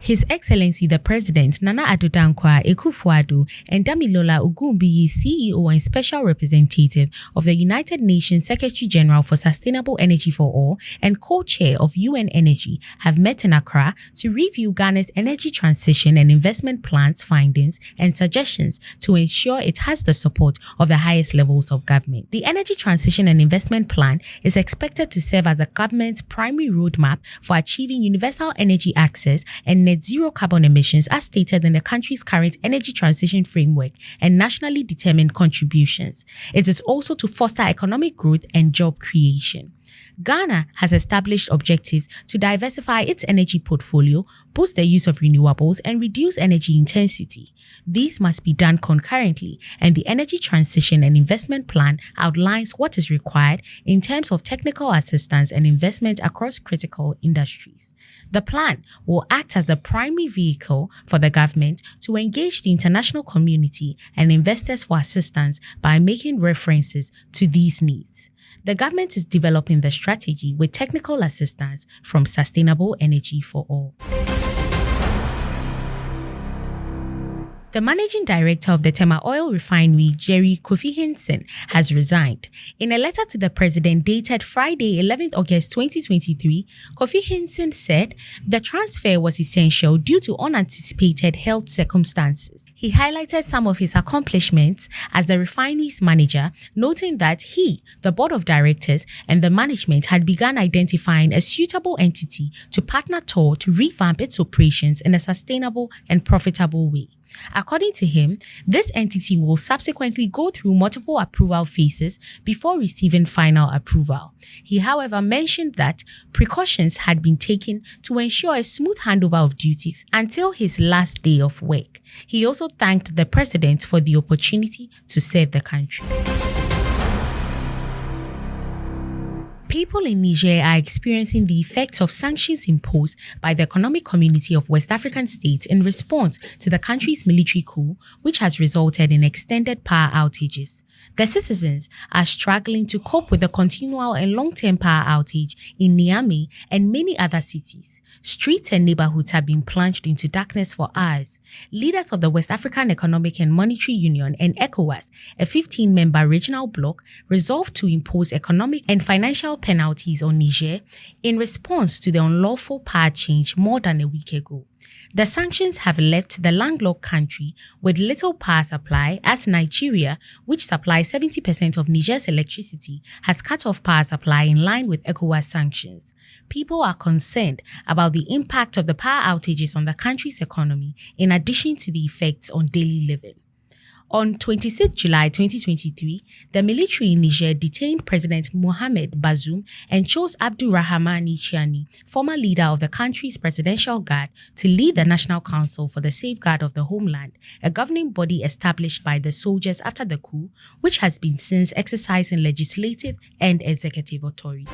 His Excellency the President Nana Addo Dankwa Akufo-Addo and Damilola Ogunbiyi, CEO and Special Representative of the United Nations Secretary General for Sustainable Energy for All and co-chair of UN Energy, have met in Accra to review Ghana's energy transition and investment plan's findings and suggestions to ensure it has the support of the highest levels of government. The Energy Transition and Investment Plan is expected to serve as the government's primary roadmap for achieving universal energy access and net zero carbon emissions as stated in the country's current energy transition framework and nationally determined contributions. It is also to foster economic growth and job creation. Ghana has established objectives to diversify its energy portfolio, boost the use of renewables, and reduce energy intensity. These must be done concurrently, and the Energy Transition and Investment Plan outlines what is required in terms of technical assistance and investment across critical industries. The plan will act as the primary vehicle for the government to engage the international community and investors for assistance by making references to these needs. The government is developing the strategy with technical assistance from Sustainable Energy for All. The managing director of the Tema Oil Refinery, Kofi Henson, has resigned. In a letter to the president dated Friday, 11th August 2023, Kofi Henson said the transfer was essential due to unanticipated health circumstances. He highlighted some of his accomplishments as the refinery's manager, noting that he, the board of directors, and the management had begun identifying a suitable entity to partner TOR to revamp its operations in a sustainable and profitable way. According to him, this entity will subsequently go through multiple approval phases before receiving final approval. He, however, mentioned that precautions had been taken to ensure a smooth handover of duties until his last day of work. He also thanked the president for the opportunity to serve the country. People in Niger are experiencing the effects of sanctions imposed by the Economic Community of West African States in response to the country's military coup, which has resulted in extended power outages. The citizens are struggling to cope with the continual and long-term power outage in Niamey and many other cities. Streets and neighborhoods have been plunged into darkness for hours. Leaders of the West African Economic and Monetary Union and ECOWAS, a 15-member regional bloc, resolved to impose economic and financial penalties on Niger in response to the unlawful power change more than a week ago. The sanctions have left the landlocked country with little power supply as Nigeria, which supplies 70% of Niger's electricity, has cut off power supply in line with ECOWAS sanctions. People are concerned about the impact of the power outages on the country's economy, in addition to the effects on daily living. On 26 July 2023, the military in Niger detained President Mohamed Bazoum and chose Abdurrahmani Chiani, former leader of the country's presidential guard, to lead the National Council for the Safeguard of the Homeland, a governing body established by the soldiers after the coup, which has been since exercising legislative and executive authority.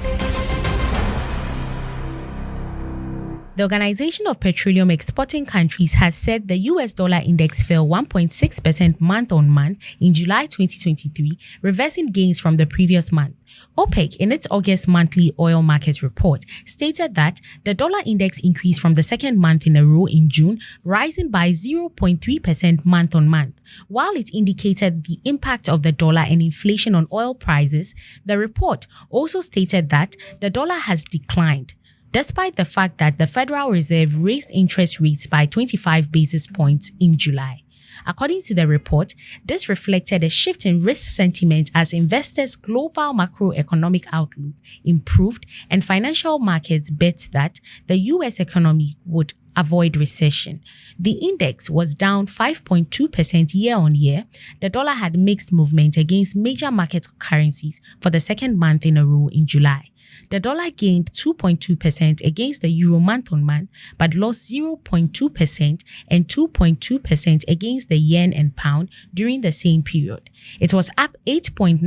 The Organization of Petroleum Exporting Countries has said the US dollar index fell 1.6% month-on-month in July 2023, reversing gains from the previous month. OPEC, in its August monthly oil market report, stated that the dollar index increased from the second month in a row in June, rising by 0.3% month-on-month. While it indicated the impact of the dollar and inflation on oil prices, the report also stated that the dollar has declined, despite the fact that the Federal Reserve raised interest rates by 25 basis points in July. According to the report, this reflected a shift in risk sentiment as investors' global macroeconomic outlook improved and financial markets bet that the US economy would avoid recession. The index was down 5.2% year-on-year. The dollar had mixed movement against major market currencies for the second month in a row in July. The dollar gained 2.2% against the euro month-on-month, but lost 0.2% and 2.2% against the yen and pound during the same period. It was up 8.9%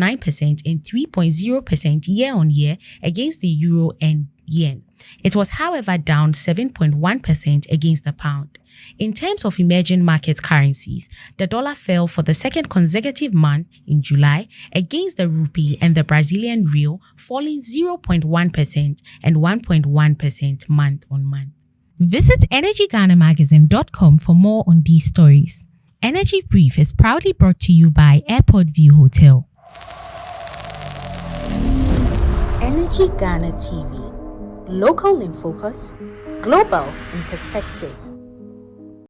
and 3.0% year-on-year against the euro and yen. It was, however, down 7.1% against the pound. In terms of emerging market currencies, the dollar fell for the second consecutive month in July against the rupee and the Brazilian real, falling 0.1% and 1.1% month-on-month. Visit energyghana-magazine.com for more on these stories. Energy Brief is proudly brought to you by Airport View Hotel. Energy Ghana TV. Local in focus, global in perspective.